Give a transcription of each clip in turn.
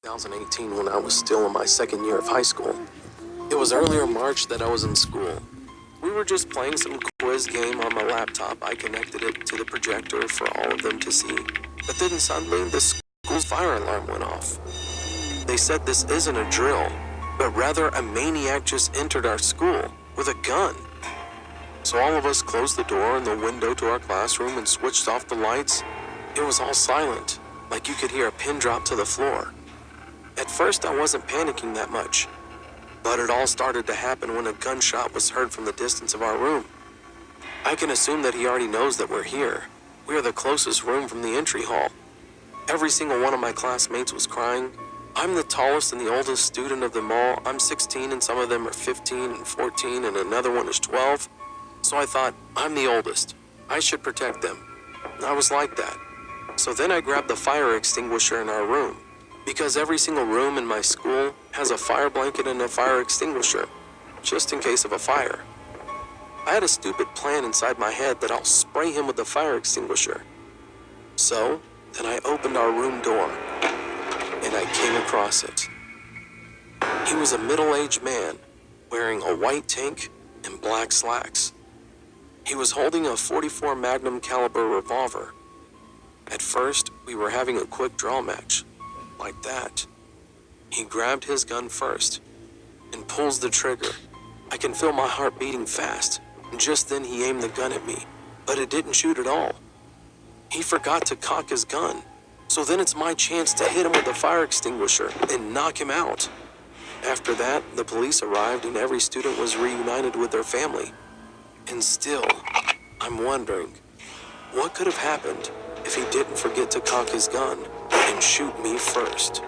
2018 when I was still in my second year of high school. It was earlier March that I was in school. We were just playing some quiz game on my laptop. I connected it to the projector for all of them to see. But then suddenly the school's fire alarm went off. They said this isn't a drill, but rather a maniac just entered our school with a gun. So all of us closed the door and the window to our classroom and switched off the lights. It was all silent, like you could hear a pin drop to the floor. At first, I wasn't panicking that much, but it all started to happen when a gunshot was heard from the distance of our room. I can assume that he already knows that we're here. We are the closest room from the entry hall. Every single one of my classmates was crying. I'm the tallest and the oldest student of them all. I'm 16 and some of them are 15 and 14 and another one is 12. So I thought, I'm the oldest. I should protect them. I was like that. So then I grabbed the fire extinguisher in our room, because every single room in my school has a fire blanket and a fire extinguisher, just in case of a fire. I had a stupid plan inside my head that I'll spray him with the fire extinguisher. So then I opened our room door, and I came across it. He was a middle-aged man, wearing a white tank and black slacks. He was holding a .44 Magnum caliber revolver. At first, we were having a quick draw match, like that. He grabbed his gun first and pulls the trigger. I can feel my heart beating fast, and just then he aimed the gun at me, but it didn't shoot at all. He forgot to cock his gun, so then it's my chance to hit him with a fire extinguisher and knock him out. After that, the police arrived and every student was reunited with their family. And still, I'm wondering, what could have happened if he didn't forget to cock his gun and shoot me first?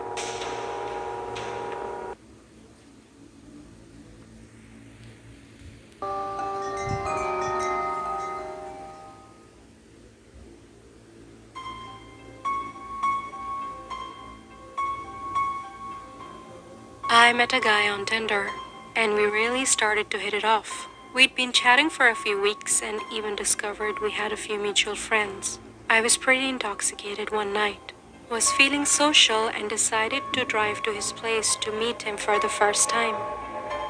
I met a guy on Tinder, and we really started to hit it off. We'd been chatting for a few weeks and even discovered we had a few mutual friends. I was pretty intoxicated one night, was feeling social and decided to drive to his place to meet him for the first time.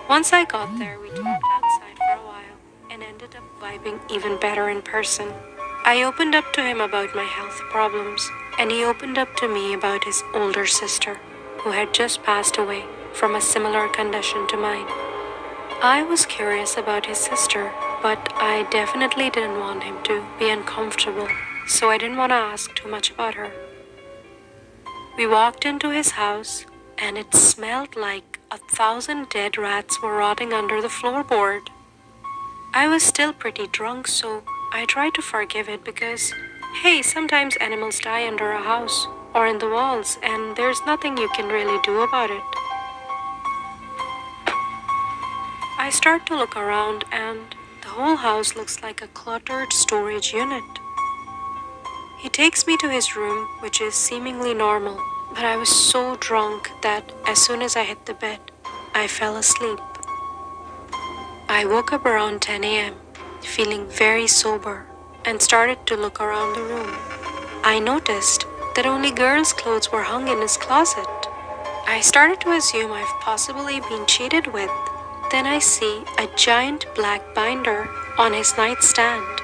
Once I got there, we talked outside for a while and ended up vibing even better in person. I opened up to him about my health problems, and he opened up to me about his older sister, who had just passed away from a similar condition to mine. I was curious about his sister, but I definitely didn't want him to be uncomfortable, so I didn't want to ask too much about her. We walked into his house, and it smelled like 1,000 dead rats were rotting under the floorboard. I was still pretty drunk, so I tried to forgive it because, hey, sometimes animals die under a house or in the walls, and there's nothing you can really do about it. I start to look around, and the whole house looks like a cluttered storage unit. He takes me to his room, which is seemingly normal, but I was so drunk that as soon as I hit the bed, I fell asleep. I woke up around 10 a.m., feeling very sober, and started to look around the room. I noticed that only girls' clothes were hung in his closet. I started to assume I've possibly been cheated with. Then I see a giant black binder on his nightstand.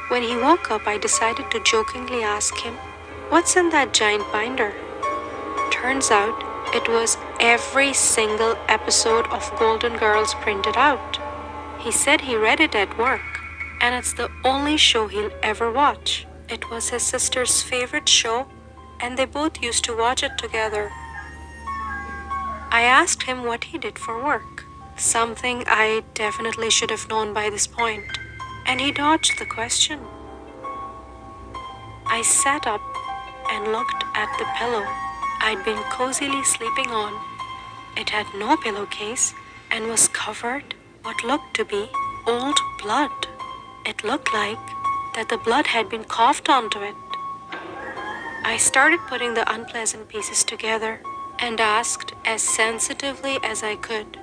When he woke up, I decided to jokingly ask him, "What's in that giant binder?" Turns out, it was every single episode of Golden Girls printed out. He said he read it at work, and it's the only show he'll ever watch. It was his sister's favorite show, and they both used to watch it together. I asked him what he did for work, something I definitely should have known by this point, and he dodged the question. I sat up and looked at the pillow I'd been cozily sleeping on. It had no pillowcase and was covered what looked to be old blood. It looked like that the blood had been coughed onto it. I started putting the unpleasant pieces together and asked as sensitively as I could,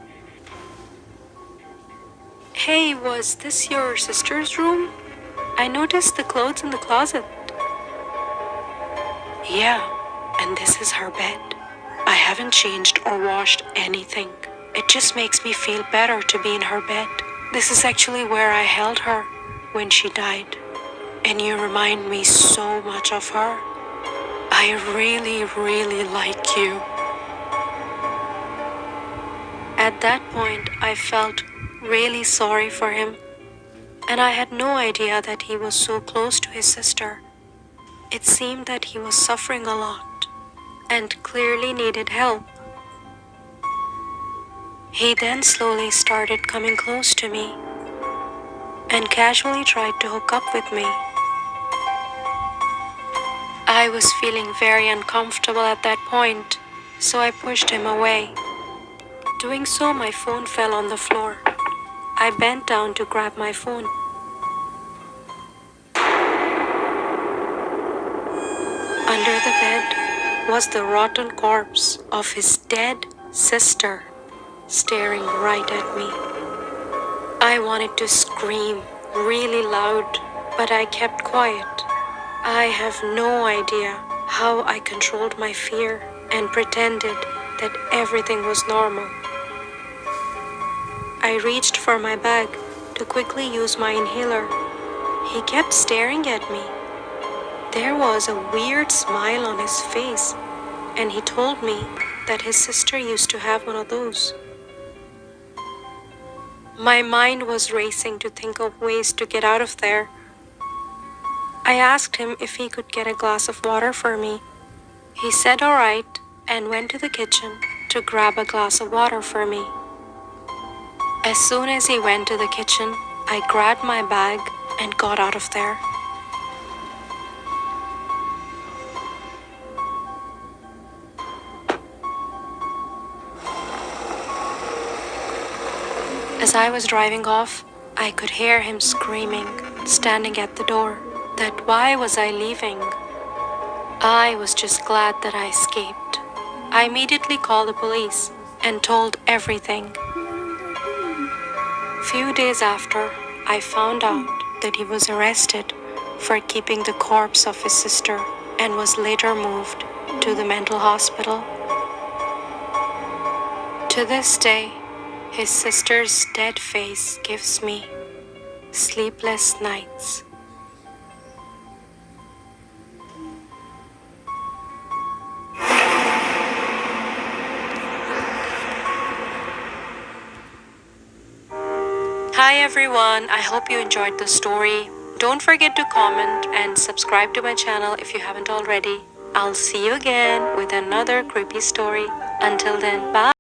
"Hey, was this your sister's room? I noticed the clothes in the closet." "Yeah, and this is her bed. I have haven't changed or washed anything. It just makes me feel better to be in her bed. This is actually where I held her when she died. And you remind me so much of her. I really, really like you. At that point, I felt really sorry for him. And I had no idea that he was so close to his sister. It seemed that he was suffering a lot and clearly needed help. He then slowly started coming close to me and casually tried to hook up with me. I was feeling very uncomfortable at that point, so I pushed him away. Doing so, my phone fell on the floor. I bent down to grab my phone. Under the bed was the rotten corpse of his dead sister, staring right at me. I wanted to scream really loud, but I kept quiet. I have no idea how I controlled my fear and pretended that everything was normal. I reached for my bag to quickly use my inhaler. He kept staring at me. There was a weird smile on his face, and he told me that his sister used to have one of those. My mind was racing to think of ways to get out of there. I asked him if he could get a glass of water for me. He said all right and went to the kitchen to grab a glass of water for me. As soon as he went to the kitchen, I grabbed my bag and got out of there. As I was driving off, I could hear him screaming, standing at the door, that why was I leaving? I was just glad that I escaped. I immediately called the police and told everything. Few days after, I found out that he was arrested for keeping the corpse of his sister and was later moved to the mental hospital. To this day, his sister's dead face gives me sleepless nights. Hi everyone, I hope you enjoyed the story. Don't forget to comment and subscribe to my channel if you haven't already. I'll see you again with another creepy story. Until then, bye.